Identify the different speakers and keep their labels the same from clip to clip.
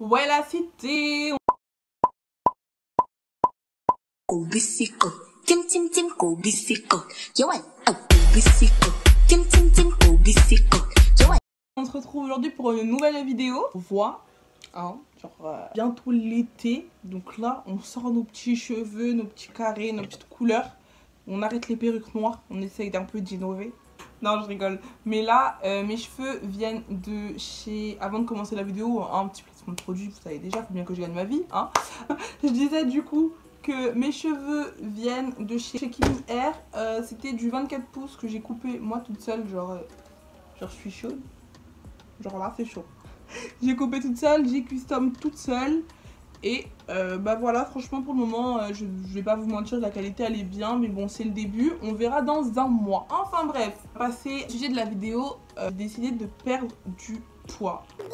Speaker 1: Ouais, la cité.
Speaker 2: 고비시고 찜찜찜 고비시고 좋아 고비시고 찜찜찜 고비시고 좋아.
Speaker 1: On se retrouve aujourd'hui pour une nouvelle vidéo. On voit, hein, genre bientôt l'été. Donc là, on sort nos petits cheveux, nos petits carrés, nos petites couleurs. On arrête les perruques noires. On essaye d'un peu d'innover. Non, je rigole. Mais là, mes cheveux viennent de chez... Avant de commencer la vidéo, un petit placement de produit. Vous savez déjà, il faut bien que je gagne ma vie, hein. Je disais du coup que mes cheveux viennent de chez Kim Hair. C'était du 24 pouces que j'ai coupé moi toute seule. Genre je suis chaude. Genre là, c'est chaud. J'ai coupé toute seule, j'ai custom toute seule. Et bah voilà, franchement pour le moment, je vais pas vous mentir, la qualité elle est bien. Mais bon, c'est le début, on verra dans un mois. Enfin bref, passer au sujet de la vidéo, j'ai décidé de perdre du poids.
Speaker 3: Oui,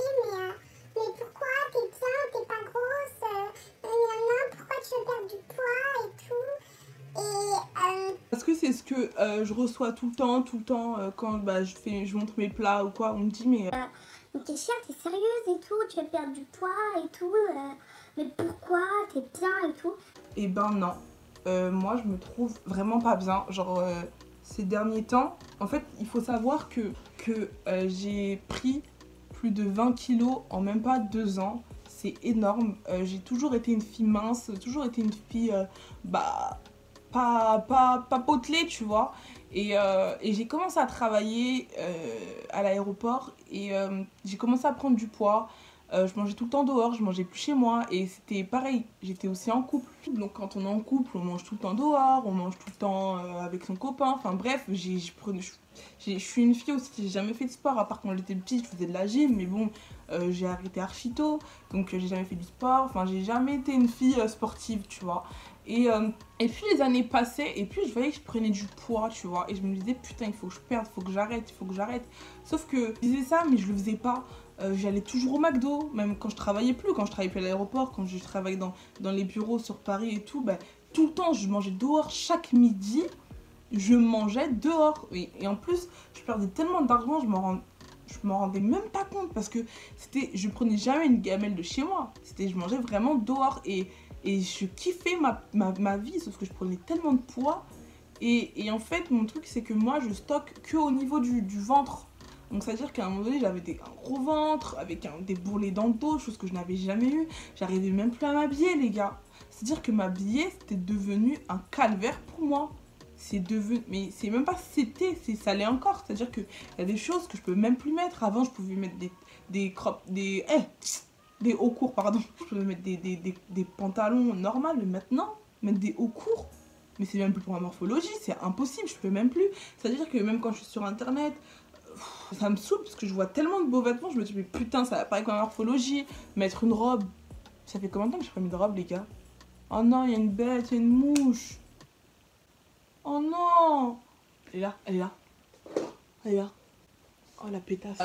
Speaker 3: mais pourquoi t'es bien, t'es pas grosse, pourquoi tu veux perdre du poids et tout.
Speaker 1: Parce que c'est ce que je reçois tout le temps, quand bah, je montre mes plats ou quoi, on me dit mais...
Speaker 3: T'es chère, t'es sérieuse et tout, tu veux perdre du poids et tout, mais pourquoi t'es bien et tout.
Speaker 1: Eh ben non, moi je me trouve vraiment pas bien, genre ces derniers temps, en fait il faut savoir que j'ai pris plus de 20 kilos en même pas 2 ans, c'est énorme. J'ai toujours été une fille mince, toujours été une fille bah pas potelée, tu vois. Et j'ai commencé à travailler à l'aéroport et j'ai commencé à prendre du poids. Je mangeais tout le temps dehors, je mangeais plus chez moi et c'était pareil, j'étais aussi en couple. Donc quand on est en couple, on mange tout le temps dehors, on mange tout le temps avec son copain. Enfin bref, je suis une fille aussi, j'ai jamais fait de sport, à part quand j'étais petite, je faisais de la gym, mais bon, j'ai arrêté archi tôt, donc j'ai jamais fait du sport. Enfin, j'ai jamais été une fille sportive, tu vois. Et puis les années passaient et puis je voyais que je prenais du poids, tu vois. Et je me disais putain, il faut que je perde, il faut que j'arrête, il faut que j'arrête. Sauf que je disais ça mais je le faisais pas. J'allais toujours au McDo, même quand je travaillais plus, à l'aéroport, quand je travaillais dans les bureaux sur Paris et tout, bah, tout le temps je mangeais dehors. Chaque midi, je mangeais dehors. Et en plus, je perdais tellement d'argent, je m'en rendais même pas compte parce que je prenais jamais une gamelle de chez moi. Je mangeais vraiment dehors et je kiffais ma vie, sauf que je prenais tellement de poids. Et en fait, mon truc, c'est que moi, je stocke que au niveau du ventre. Donc, c'est-à-dire qu'à un moment donné, j'avais un gros ventre, avec des bourrelets dans le dos, chose que je n'avais jamais eu. J'arrivais même plus à m'habiller, les gars. C'est-à-dire que m'habiller, c'était devenu un calvaire pour moi. C'est devenu... Mais c'est même pas c'était, ça l'est encore. C'est-à-dire qu'il y a des choses que je peux même plus mettre. Avant, je pouvais mettre des hauts cours, pardon. Je pouvais mettre des pantalons normaux, mais maintenant, mettre des hauts cours, mais c'est même plus pour ma morphologie, c'est impossible, je peux même plus. C'est-à-dire que même quand je suis sur internet, ça me saoule parce que je vois tellement de beaux vêtements, je me dis mais putain, ça va pas avec ma morphologie. Mettre une robe, ça fait combien de temps que j'ai pas mis de robe, les gars? Oh non, il y a une bête, il y a une mouche. Oh non! Elle est là, elle est là. Elle est là. Oh la pétasse.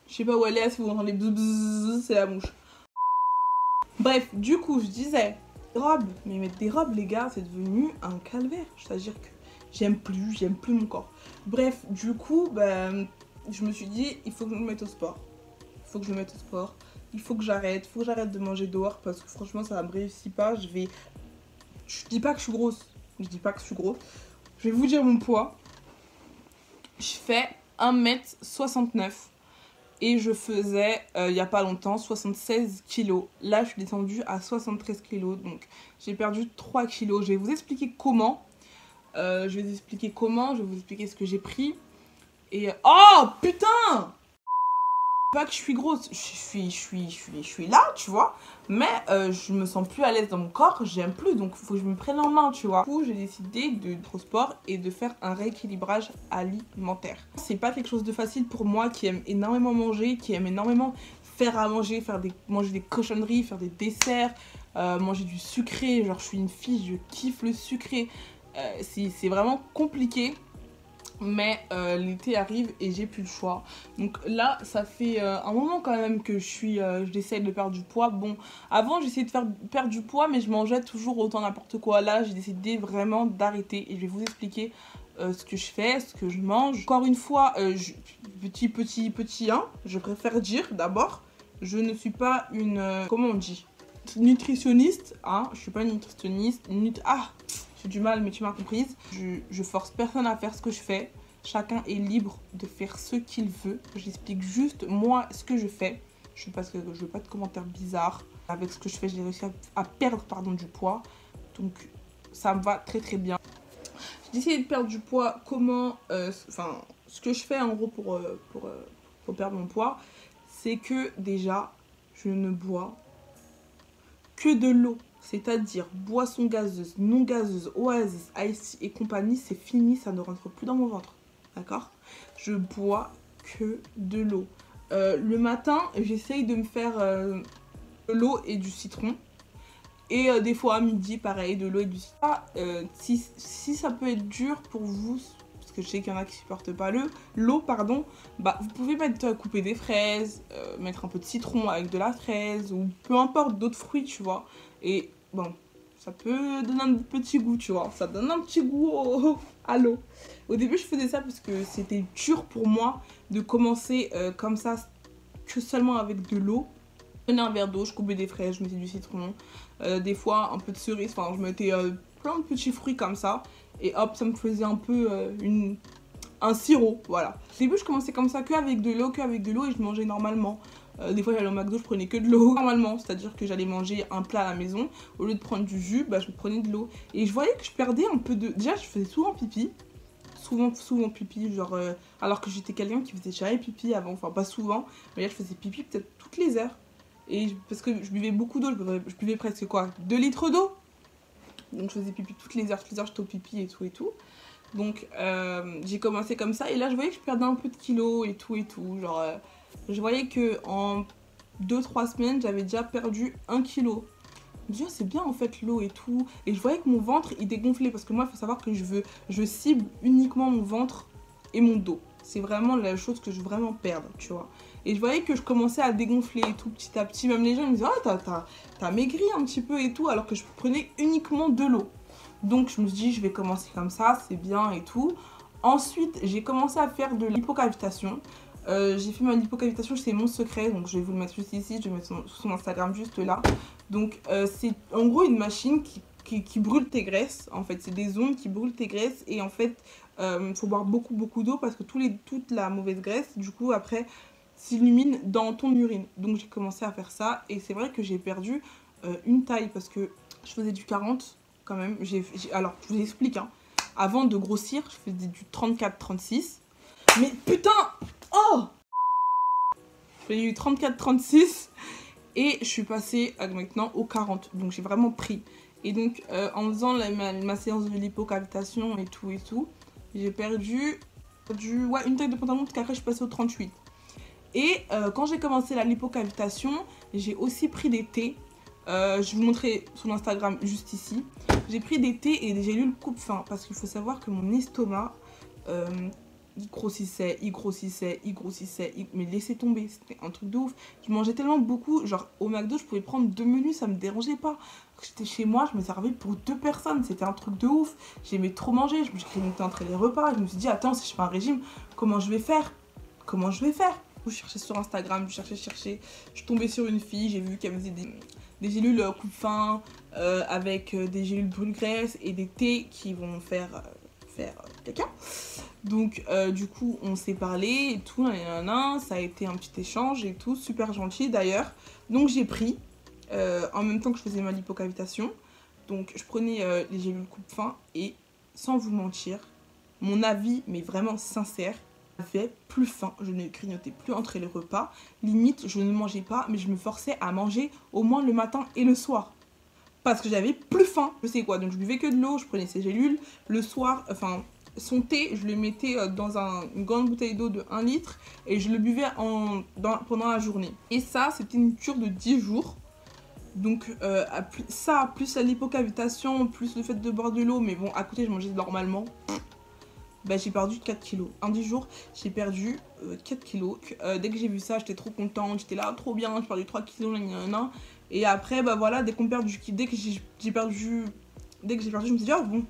Speaker 1: Je sais pas où elle est, si vous entendez bzz bzz, c'est la mouche. Bref, du coup, je disais, robes, mais mettre des robes, les gars, c'est devenu un calvaire. C'est-à-dire que j'aime plus mon corps. Bref, du coup, ben, je me suis dit, il faut que je me mette au sport. Il faut que je me mette au sport. Il faut que j'arrête de manger dehors parce que franchement, ça me réussit pas. Je dis pas que je suis grosse. Je dis pas que je suis grosse. Je vais vous dire mon poids. Je fais 1m69. Et je faisais, il n'y a pas longtemps, 76 kilos. Là, je suis descendue à 73 kilos. Donc, j'ai perdu 3 kilos. Je vais vous expliquer comment. Je vais vous expliquer ce que j'ai pris. Et... Oh, putain! Pas que je suis grosse. Je suis là, tu vois. Mais je me sens plus à l'aise dans mon corps. J'aime plus. Donc, il faut que je me prenne en main, tu vois. Du coup, j'ai décidé de trop sport et de faire un rééquilibrage alimentaire. C'est pas quelque chose de facile pour moi qui aime énormément manger, qui aime énormément faire à manger, manger des cochonneries, faire des desserts, manger du sucré. Genre, je suis une fille, je kiffe le sucré. C'est vraiment compliqué. Mais l'été arrive et j'ai plus le choix. Donc là, ça fait un moment quand même que j'essaie de perdre du poids. Bon, avant j'essayais de perdre du poids, mais je mangeais toujours autant n'importe quoi. Là, j'ai décidé vraiment d'arrêter et je vais vous expliquer ce que je fais, ce que je mange. Encore une fois, petit, hein, je préfère dire d'abord Je ne suis pas une... comment on dit? Nutritionniste, hein. Je suis pas une nutritionniste. J'ai du mal, mais tu m'as comprise. Je force personne à faire ce que je fais. Chacun est libre de faire ce qu'il veut. J'explique juste, moi, ce que je fais. Je veux pas de commentaires bizarres. Avec ce que je fais, j'ai réussi à perdre du poids. Donc, ça me va très très bien. J'ai décidé de perdre du poids. Comment... ce que je fais, en gros, pour perdre mon poids, c'est que, déjà, je ne bois que de l'eau. C'est-à-dire boisson gazeuse, non gazeuse, Oasis, Ice et compagnie, c'est fini, ça ne rentre plus dans mon ventre. D'accord? Je bois que de l'eau. Le matin, j'essaye de me faire de l'eau et du citron. Et des fois à midi, pareil, de l'eau et du citron. Si ça peut être dur pour vous, parce que je sais qu'il y en a qui supportent pas l'eau, bah vous pouvez couper des fraises, mettre un peu de citron avec de la fraise, ou peu importe d'autres fruits, tu vois. Et bon, ça peut donner un petit goût, tu vois. Ça donne un petit goût à l'eau. Au début, je faisais ça parce que c'était dur pour moi de commencer comme ça, que seulement avec de l'eau. Je prenais un verre d'eau, je coupais des fraises, je mettais du citron, des fois un peu de cerise, enfin je mettais plein de petits fruits comme ça. Et hop, ça me faisait un peu un sirop, voilà. Au début, je commençais comme ça, qu'avec de l'eau, et je mangeais normalement. Des fois, j'allais au McDo, je prenais que de l'eau normalement, c'est-à-dire que j'allais manger un plat à la maison. Au lieu de prendre du jus, bah, je prenais de l'eau. Et je voyais que je perdais un peu de... Déjà, je faisais souvent pipi. Souvent pipi, genre... alors que j'étais quelqu'un qui faisait jamais pipi avant, enfin pas souvent. Mais là, je faisais pipi peut-être toutes les heures. Et parce que je buvais beaucoup d'eau, je buvais presque quoi, 2 litres d'eau. Donc je faisais pipi toutes les heures j'étais au pipi et tout. Donc j'ai commencé comme ça et là je voyais que je perdais un peu de kilos et tout. Genre je voyais que en 2-3 semaines j'avais déjà perdu 1 kilo. Je me disais c'est bien en fait l'eau et tout. Et je voyais que mon ventre il dégonflait parce que moi il faut savoir que je cible uniquement mon ventre et mon dos. C'est vraiment la chose que je veux vraiment perdre, tu vois. Et je voyais que je commençais à dégonfler et tout petit à petit. Même les gens me disaient « Ah, t'as maigri un petit peu et tout », alors que je prenais uniquement de l'eau. Donc je me suis dit, je vais commencer comme ça, c'est bien et tout. Ensuite, j'ai commencé à faire de l'hypocavitation. J'ai fait ma lipocavitation, c'est mon secret, donc je vais vous le mettre juste ici, je vais mettre son Instagram juste là. Donc c'est en gros une machine qui brûle tes graisses, en fait c'est des ondes qui brûlent tes graisses et en fait faut boire beaucoup d'eau parce que toute la mauvaise graisse du coup après s'illumine dans ton urine. Donc j'ai commencé à faire ça et c'est vrai que j'ai perdu une taille parce que je faisais du 40 quand même. Alors je vous explique, hein. Avant de grossir je faisais du 34-36 mais putain, oh, je faisais du 34-36 et je suis passée maintenant au 40, donc j'ai vraiment pris. Et donc en faisant ma séance de lipocavitation et tout, j'ai perdu une taille de pantalon parce qu'après je suis passée au 38. Et quand j'ai commencé la lipocavitation, j'ai aussi pris des thés. Je vais vous montrer sur Instagram juste ici. J'ai pris des thés et des gélules coupe-faim parce qu'il faut savoir que mon estomac il grossissait, mais laissez tomber, c'était un truc de ouf. Je mangeais tellement beaucoup, genre au McDo je pouvais prendre 2 menus, ça me dérangeait pas. Quand j'étais chez moi, je me servais pour 2 personnes, c'était un truc de ouf. J'aimais trop manger, je me grignotais entre les repas, je me suis dit attends, si je fais un régime, comment je vais faire? Je cherchais sur Instagram, je cherchais, je suis tombée sur une fille, j'ai vu qu'elle faisait des gélules coupe-faim avec des gélules brûle-graisse et des thés qui vont faire caca. Donc du coup on s'est parlé et tout, ça a été un petit échange et tout, super gentil d'ailleurs. Donc j'ai pris en même temps que je faisais ma lipocavitation, donc je prenais les gélules coupe-faim et sans vous mentir, mon avis mais vraiment sincère, j'avais plus faim, je ne grignotais plus entre les repas, limite je ne mangeais pas mais je me forçais à manger au moins le matin et le soir parce que j'avais plus faim. Je sais quoi, donc je buvais que de l'eau, je prenais ces gélules, le soir, enfin son thé, je le mettais dans une grande bouteille d'eau de 1 litre et je le buvais pendant la journée. Et ça, c'était une cure de 10 jours. Donc ça, plus la lipocavitation, plus le fait de boire de l'eau, mais bon, à côté, je mangeais normalement. Bah, j'ai perdu 4 kilos. En 10 jours, j'ai perdu 4 kilos. Dès que j'ai vu ça, j'étais trop contente. J'étais là, trop bien, j'ai perdu 3 kilos, Et après, bah voilà, dès que j'ai perdu, je me suis dit, oh bon,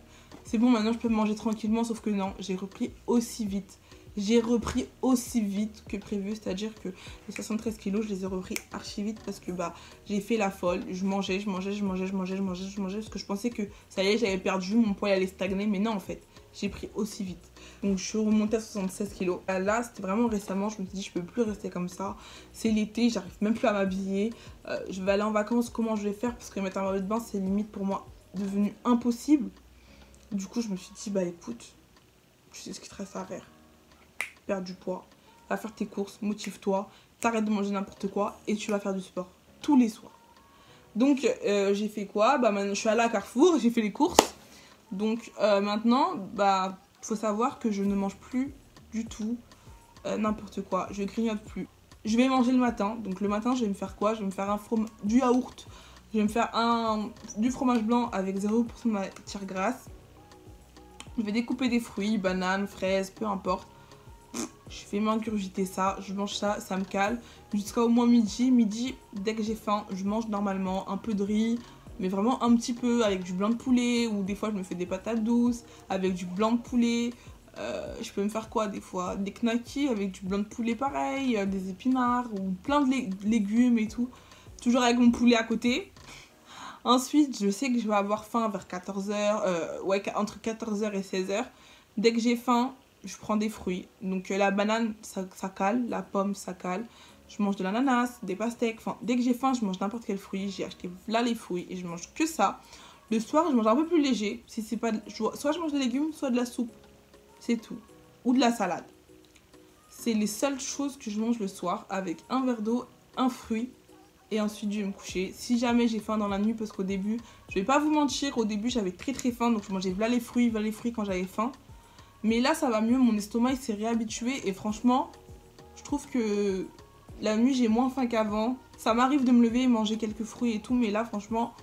Speaker 1: c'est bon, maintenant je peux manger tranquillement. Sauf que non, j'ai repris aussi vite. j'ai repris aussi vite que prévu. C'est-à-dire que les 73 kilos, je les ai repris archi vite parce que bah, j'ai fait la folle. Je mangeais parce que je pensais que ça y est, j'avais perdu, mon poids allait stagner. Mais non, en fait, j'ai pris aussi vite. Donc je suis remontée à 76 kilos. Là, c'était vraiment récemment, je me suis dit, je peux plus rester comme ça. C'est l'été, j'arrive même plus à m'habiller. Je vais aller en vacances, comment je vais faire? Parce que mettre un maillot de bain, c'est limite pour moi devenu impossible. Du coup, je me suis dit, bah écoute, tu sais ce qu'il te reste à faire. Perdre du poids, va faire tes courses, motive-toi, t'arrêtes de manger n'importe quoi et tu vas faire du sport tous les soirs. Donc, j'ai fait quoi? Bah maintenant, je suis allée à Carrefour, j'ai fait les courses. Donc, maintenant, bah, faut savoir que je ne mange plus du tout n'importe quoi. Je grignote plus. Je vais manger le matin. Donc, le matin, je vais me faire quoi? Je vais me faire du yaourt. Je vais me faire du fromage blanc avec 0% de matière grasse. Je vais découper des fruits, bananes, fraises, peu importe. Je fais m'ingurgiter ça, je mange ça, ça me cale. Jusqu'à au moins midi. Midi, dès que j'ai faim, je mange normalement un peu de riz. Mais vraiment un petit peu avec du blanc de poulet. Ou des fois, je me fais des patates douces avec du blanc de poulet. Je peux me faire quoi des fois? Des knackis avec du blanc de poulet pareil. Des épinards ou plein de légumes et tout. Toujours avec mon poulet à côté. Ensuite, je sais que je vais avoir faim vers 14h, ouais, entre 14h et 16h. Dès que j'ai faim, je prends des fruits. Donc la banane, ça cale, la pomme, ça cale. Je mange de l'ananas, des pastèques. Enfin, dès que j'ai faim, je mange n'importe quel fruit. J'ai acheté là les fruits et je mange que ça. Le soir, je mange un peu plus léger. Si c'est pas, soit je mange des légumes, soit de la soupe. C'est tout. Ou de la salade. C'est les seules choses que je mange le soir avec un verre d'eau, un fruit. Et ensuite, je vais me coucher. Si jamais j'ai faim dans la nuit, parce qu'au début, je vais pas vous mentir, au début, j'avais très faim. Donc, je mangeais là les fruits quand j'avais faim. Mais là, ça va mieux. Mon estomac, il s'est réhabitué. Et franchement, je trouve que la nuit, j'ai moins faim qu'avant. Ça m'arrive de me lever et manger quelques fruits et tout. Mais là, franchement,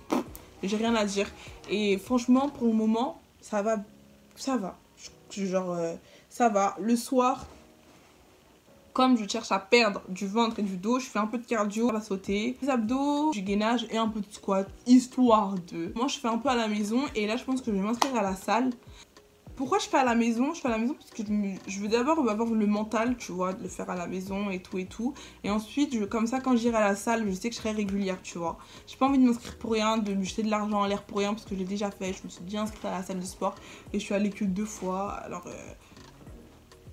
Speaker 1: j'ai rien à dire. Et franchement, pour le moment, ça va. Ça va. Genre, ça va. Le soir... Comme je cherche à perdre du ventre et du dos, je fais un peu de cardio à la sauter, des abdos, du gainage et un peu de squat, histoire de... Moi, je fais un peu à la maison et là, je pense que je vais m'inscrire à la salle. Pourquoi je fais à la maison? Je fais à la maison parce que je veux d'abord avoir le mental, tu vois, de le faire à la maison et tout et tout. Et ensuite, comme ça, quand j'irai à la salle, je sais que je serai régulière, tu vois. J'ai pas envie de m'inscrire pour rien, de me jeter de l'argent en l'air pour rien parce que je l'ai déjà fait. Je me suis déjà inscrite à la salle de sport et je suis allée que 2 fois. Alors...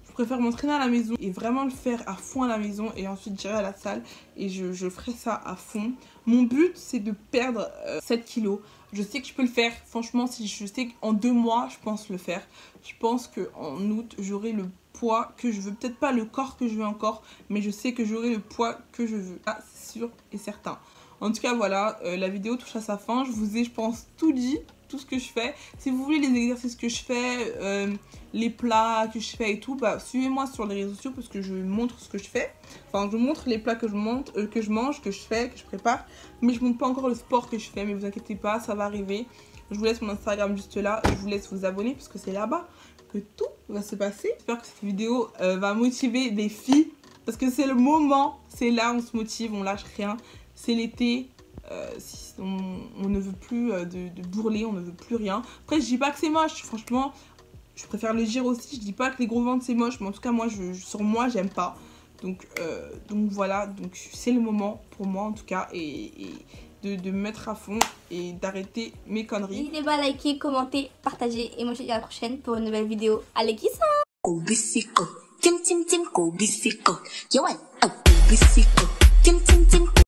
Speaker 1: Je préfère m'entraîner à la maison et vraiment le faire à fond à la maison et ensuite j'irai à la salle et je ferai ça à fond. Mon but, c'est de perdre 7 kilos. Je sais que je peux le faire. Franchement, si je sais qu'en 2 mois, je pense le faire. Je pense qu'en août, j'aurai le poids que je veux. Peut-être pas le corps que je veux encore, mais je sais que j'aurai le poids que je veux. Ah, c'est sûr et certain. En tout cas, voilà, la vidéo touche à sa fin. Je vous ai, je pense, tout dit. Tout ce que je fais. Si vous voulez les exercices que je fais, les plats que je fais et tout, bah suivez-moi sur les réseaux sociaux parce que je montre ce que je fais. Enfin, je montre les plats que je mange, que je fais, que je prépare. Mais je montre pas encore le sport que je fais. Mais vous inquiétez pas, ça va arriver. Je vous laisse mon Instagram juste là. Je vous laisse vous abonner parce que c'est là-bas que tout va se passer. J'espère que cette vidéo va motiver des filles parce que c'est le moment. C'est là, on se motive, on lâche rien. C'est l'été. On ne veut plus de bourreler, on ne veut plus rien. Après, je dis pas que c'est moche, franchement, je préfère le dire aussi. Je dis pas que les gros ventres c'est moche, mais en tout cas, moi, sur moi, j'aime pas. Donc voilà, donc c'est le moment pour moi en tout cas, et de me mettre à fond et d'arrêter mes conneries.
Speaker 4: N'hésitez pas à liker, commenter, partager, et moi je vous dis à la prochaine pour une nouvelle vidéo. Allez, qui ça?
Speaker 2: Go bisiko, Kim Tim Tim, go bisiko. Yo, go bisiko, Kim Tim Tim.